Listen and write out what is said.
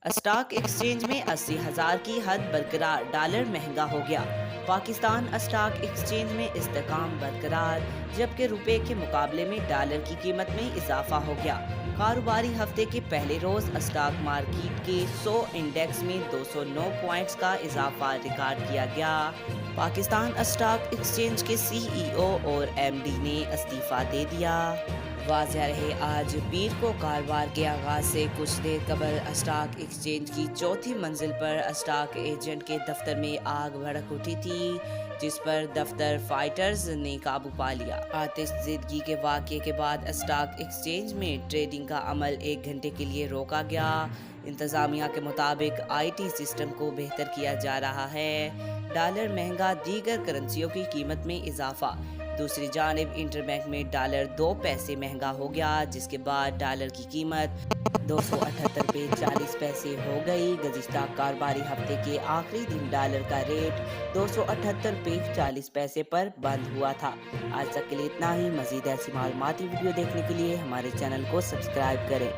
Stock exchange میں 80,000 کی حد برقرار، ڈالر مہنگا ہو گیا۔ پاکستان اسٹاک ایکسچینج میں استحکام برقرار، جبکہ روپے کے مقابلے میں ڈالر کی قیمت میں اضافہ ہو گیا۔ کاروباری ہفتے کے پہلے روز اسٹاک مارکیٹ کے 100 انڈیکس میں 209 پوائنٹس کا اضافہ ریکارڈ کیا گیا۔ پاکستان اسٹاک ایکسچینج کے سی ای او اور ایم ڈی نے استعفیٰ دے دیا۔ واضح رہے، آج پیر کو کاروبار کے آغاز سے کچھ دیر قبل اسٹاک ایکسچینج کی چوتھی منزل پر اسٹاک ایجنٹ کے دفتر میں آگ بھڑک اٹھی تھی، جس پر دفتر فائٹرز نے قابو پا لیا۔ آتش زدگی کے واقعے کے بعد اسٹاک ایکسچینج میں ٹریڈنگ کا عمل 1 گھنٹے کے لیے روکا گیا۔ انتظامیہ کے مطابق آئی ٹی سسٹم کو بہتر کیا جا رہا ہے۔ ڈالر مہنگا، دیگر کرنسیوں کی قیمت میں اضافہ۔ دوسری جانب انٹر بینک میں ڈالر 2 پیسے مہنگا ہو گیا، جس کے بعد ڈالر کی قیمت 278.40 ہو گئی۔ گزشتہ کاروباری ہفتے کے آخری دن ڈالر کا ریٹ 278.40 پر بند ہوا تھا۔ آج تک کے لیے اتنا ہی۔ مزید ایسی معلوماتی ویڈیو دیکھنے کے لیے ہمارے چینل کو سبسکرائب کریں۔